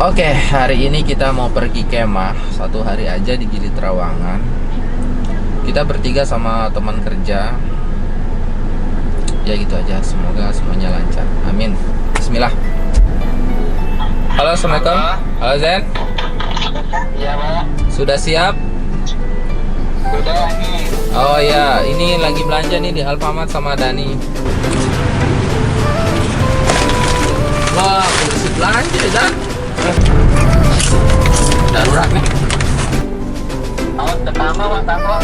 Oke, hari ini kita mau pergi kemah satu hari aja di Gili Trawangan. Kita bertiga sama teman kerja. Ya gitu aja, semoga semuanya lancar. Amin. Bismillah. Halo, Assalamualaikum. Halo Zen. Iya, Pak. Sudah siap? Sudah nih. Oh ya, ini lagi belanja nih di Alfamart sama Dani. Wah, polisi belanja ya, Dan. Darurat nih. Tahun pertama, Pak, tambah.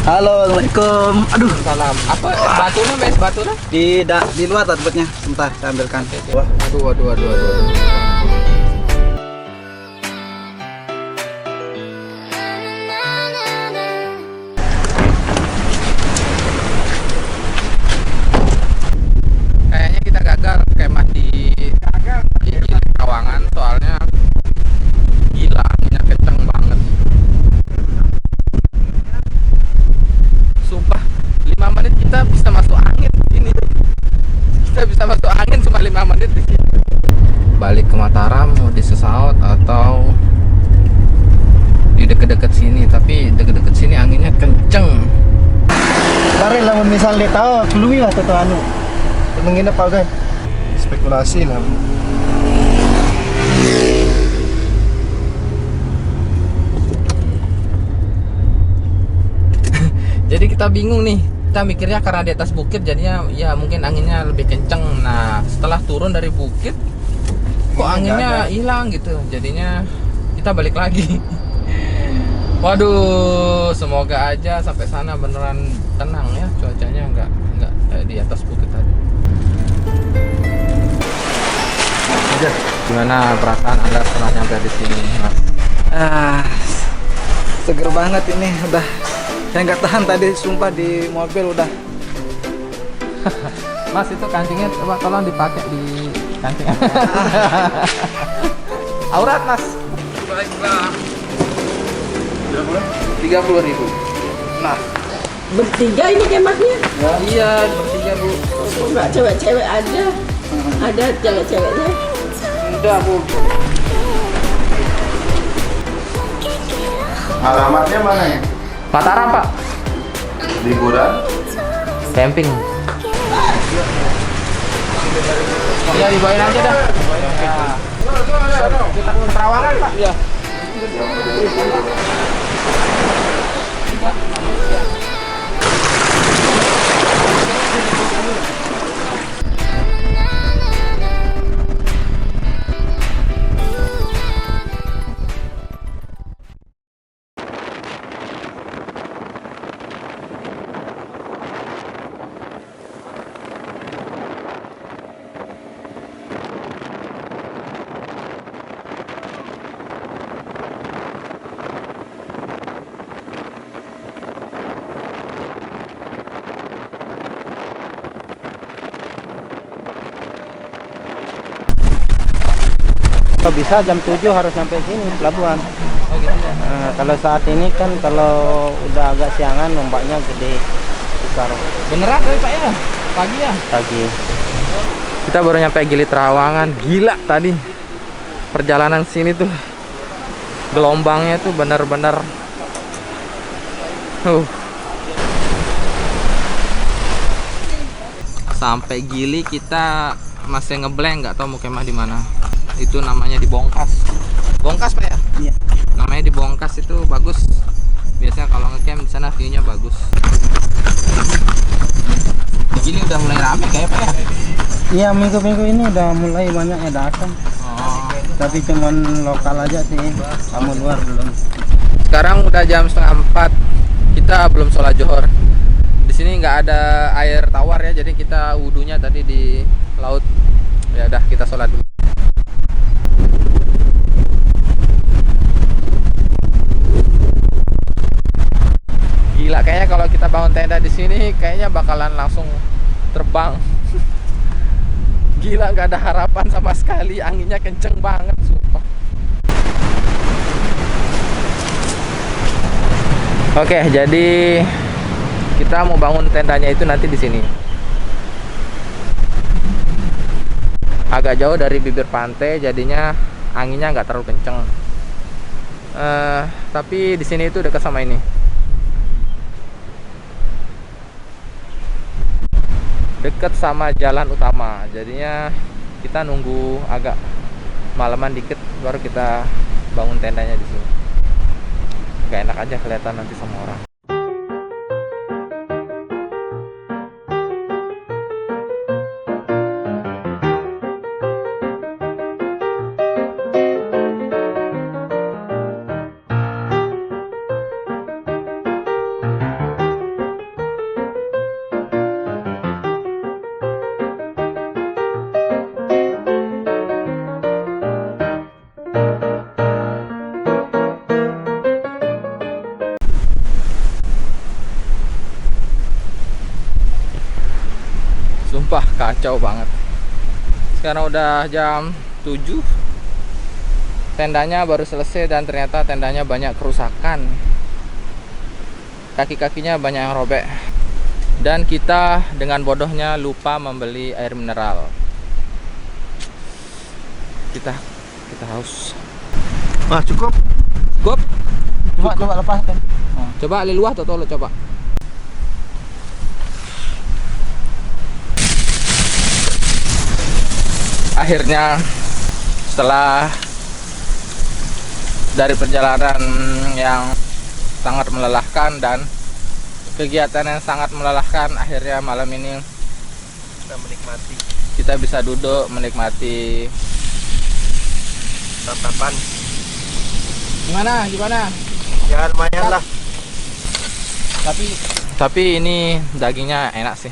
Halo, Assalamualaikum. Aduh, Salam. Apa batunya, Mes? Batunya? di luar tempatnya. Sebentar, saya ambilkan. Wah, Aduh. Kayaknya kita gagal kemah di Gili Trawangan, soalnya gila, anginnya kenceng banget. Sumpah, 5 menit kita bisa masuk angin ini. Kita bisa masuk angin cuma 5 menit di sini. Balik ke Mataram mau di Sesaut atau di deket-deket sini, tapi deket-deket sini anginnya kenceng. kemarin lah misal dia tahu, keluar lah tuh anu. Menginap apa kan? Spekulasi lah. Jadi kita bingung nih. Kita mikirnya karena di atas bukit jadinya ya mungkin anginnya lebih kenceng. Nah, setelah turun dari bukit kok anginnya hilang gitu. Jadinya kita balik lagi. Waduh, semoga aja sampai sana beneran tenang ya, cuacanya nggak di atas bukit tadi. Gimana perasaan Anda setelah nyampe di sini, Mas? Seger banget ini udah. Saya nggak tahan tadi, sumpah di mobil udah. Mas, itu kancingnya coba tolong dipakai di kancing. Aurat, Mas. Baiklah. 30.000. Nah, Bertiga ini kemahnya? iya bertiga, Bu. Kok nggak cewek-cewek aja? Ada cewek-ceweknya? Udah, Bu. Alamatnya mana ya? Mataram, Pak. Liburan? Camping. Iya, dibawain aja dah. Kita ke Trawangan, Pak. Iya. Kalau bisa jam 7 harus sampai sini pelabuhan. Oh gitu ya. Kalau saat ini kan kalau udah agak siangan ombaknya gede besar Beneran tadi, Pak ya? Pagi ya? pagi. Kita baru nyampe Gili Trawangan. Gila tadi perjalanan sini tuh gelombangnya tuh bener-bener sampai Gili kita masih ngeblank, nggak tahu mau kemah di mana. Itu namanya di Bongkas. Bongkas, Pak ya? Iya. Namanya di Bongkas, itu bagus. Biasanya kalau ngecamp di sana view-nya bagus. Di Gili udah mulai rame kayak, Pak ya? Iya, minggu-minggu ini udah mulai banyak yang datang. Oh. Tapi cuman lokal aja sih, kamu luar belum. Sekarang udah jam 3:30. Kita belum sholat Johor. Di sini nggak ada air tawar ya, jadi kita wudunya tadi di laut. Ya udah, kita sholat dulu. Gila, kayaknya kalau kita bangun tenda di sini kayaknya bakalan langsung terbang. Gila, nggak ada harapan sama sekali, anginnya kenceng banget, sumpah. Oke, jadi kita mau bangun tendanya itu nanti di sini. Agak jauh dari bibir pantai, jadinya anginnya nggak terlalu kenceng. Tapi di sini itu dekat sama ini. Dekat sama jalan utama, jadinya kita nunggu agak malaman dikit baru kita bangun tendanya di sini. Gak enak aja kelihatan nanti sama orang. Sumpah kacau banget. Sekarang udah jam 7. Tendanya baru selesai dan ternyata tendanya banyak kerusakan. Kaki-kakinya banyak yang robek. Dan kita dengan bodohnya lupa membeli air mineral. Kita haus. Wah, cukup. Cukup? Coba lepaskan. Coba liluah atau lo coba. Akhirnya setelah dari perjalanan yang sangat melelahkan dan kegiatan yang sangat melelahkan, akhirnya malam ini kita bisa duduk menikmati Santapan. Gimana? Ya lumayan lah. Tapi ini dagingnya enak sih.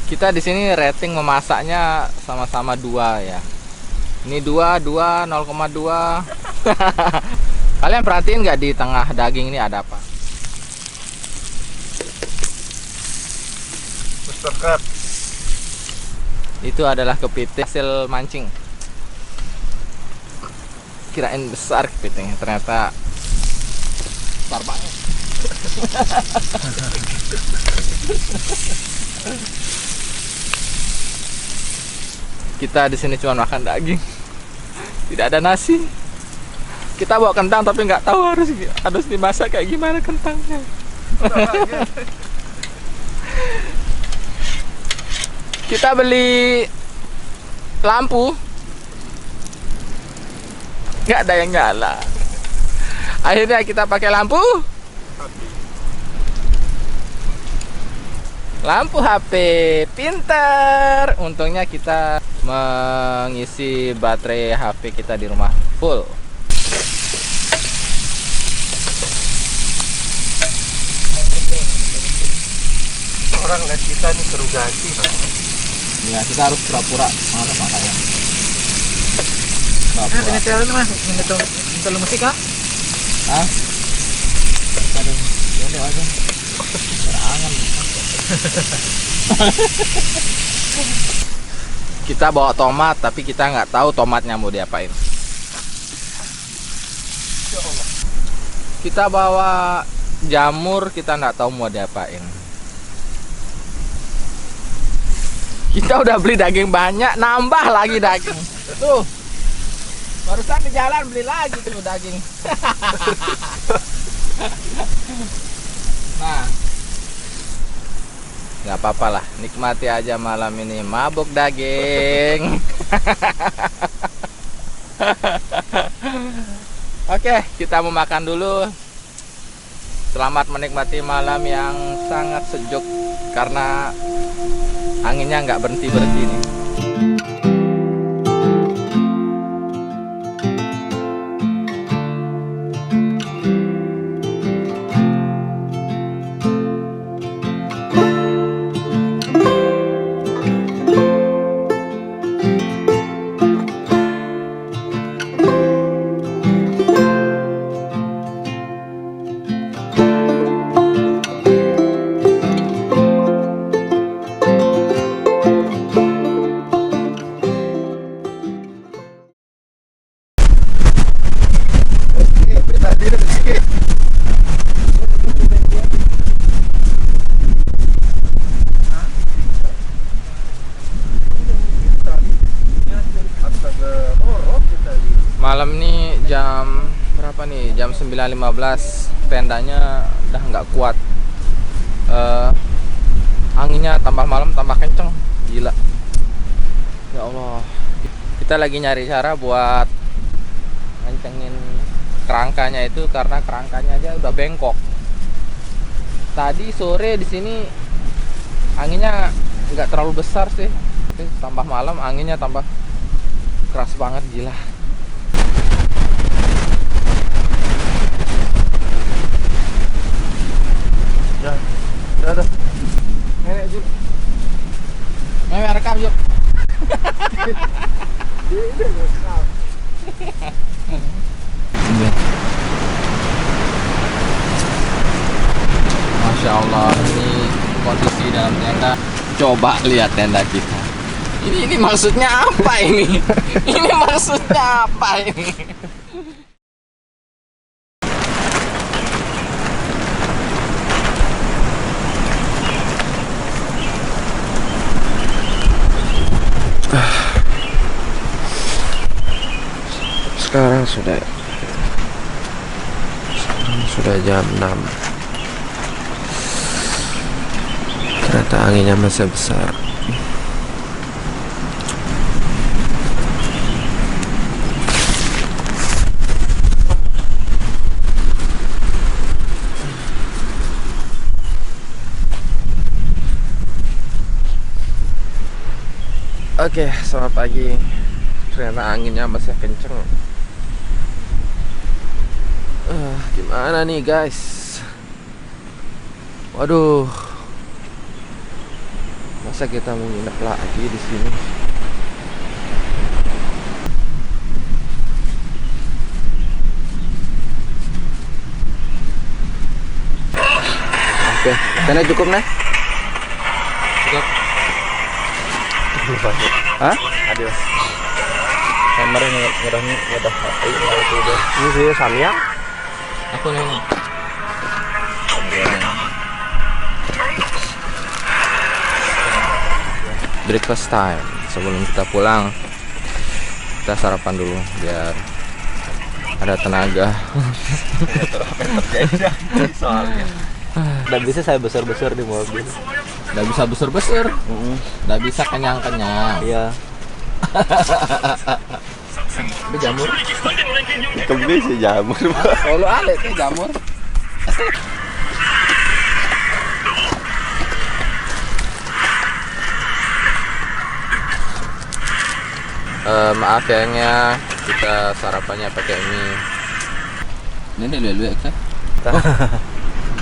Kita di sini rating memasaknya sama-sama 2 ya. Ini 2, 0,2. Kalian perhatiin nggak di tengah daging ini ada apa? Mr. Crab. Itu adalah kepiting hasil mancing. Kirain besar kepitingnya, ternyata besar banget. Kita di sini cuma makan daging, tidak ada nasi. Kita bawa kentang tapi nggak tahu harus dimasak kayak gimana kentangnya. Kita beli lampu, nggak ada yang nyala. Akhirnya kita pakai lampu HP, pinter. Untungnya kita mengisi baterai HP kita di rumah full. Orang lihat kita nih serugasi. Ya, kita harus pura-pura mana makanya. Ini channel mas, ini musik kah? Hah? Aduh, ya aja. Berangan. Kita bawa tomat, tapi kita nggak tahu tomatnya mau diapain. Kita bawa jamur, kita nggak tahu mau diapain. Kita udah beli daging banyak, nambah lagi daging. Tuh, barusan di jalan beli lagi tuh daging. Nah, nggak apa-apa lah, nikmati aja malam ini, mabuk daging. Oke, kita mau makan dulu. Selamat menikmati malam yang sangat sejuk karena anginnya nggak berhenti-berhenti nih. 9.15, tendanya udah nggak kuat. Anginnya tambah malam tambah kenceng, gila. Ya Allah. Kita lagi nyari cara buat ngencengin kerangkanya itu karena kerangkanya aja udah bengkok. Tadi sore di sini anginnya nggak terlalu besar sih, tapi tambah malam anginnya tambah keras banget, gila. Ya, udah. Nenek Juk, nenek rekam Juk. Masya Allah, ini kondisi dalam tenda. Coba lihat tenda kita. Ini maksudnya apa ini? Ini maksudnya apa ini? Sekarang sudah jam 6. Ternyata anginnya masih besar. Oke, selamat pagi. Ternyata anginnya masih kenceng. Gimana nih guys? Waduh, masa kita mau nginep lagi di sini? Oke, tenda cukup nih? Cukup. Hah? Adios. Kemarin udah Ini sih Samyang. aku nih. Breakfast time. Sebelum kita pulang, kita sarapan dulu biar ada tenaga. Soalnya. Dan bisa saya besar-besar di mobil. Nggak bisa besar-besar, nggak bisa kenyang-kenyang. Iya. Tapi jamur. Kembi sih jamur. Kalau ada tuh jamur. Maaf ya, kita sarapannya pakai mie. Ini dulu kan?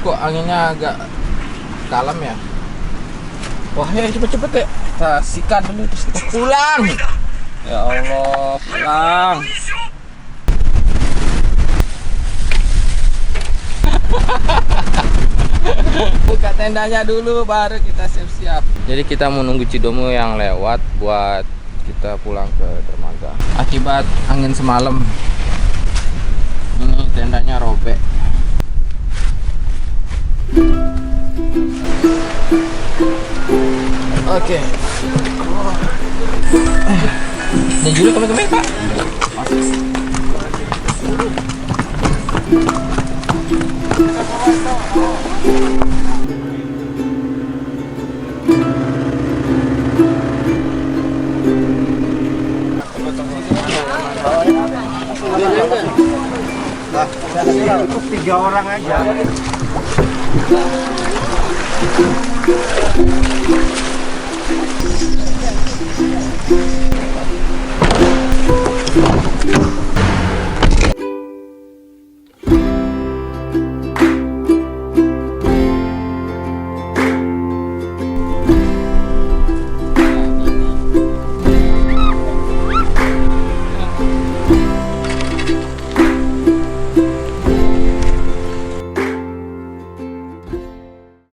Kok anginnya agak dalam ya? Wah ya, cepet-cepet ya. Kita sikat dulu terus kita pulang. Ya Allah, pulang. Buka tendanya dulu baru kita siap-siap. Jadi kita menunggu Cidomo yang lewat buat kita pulang ke dermaga. Akibat angin semalam, ini tendanya robek. Oke. Ini dulu teman-teman Pak. Cukup 3 orang aja.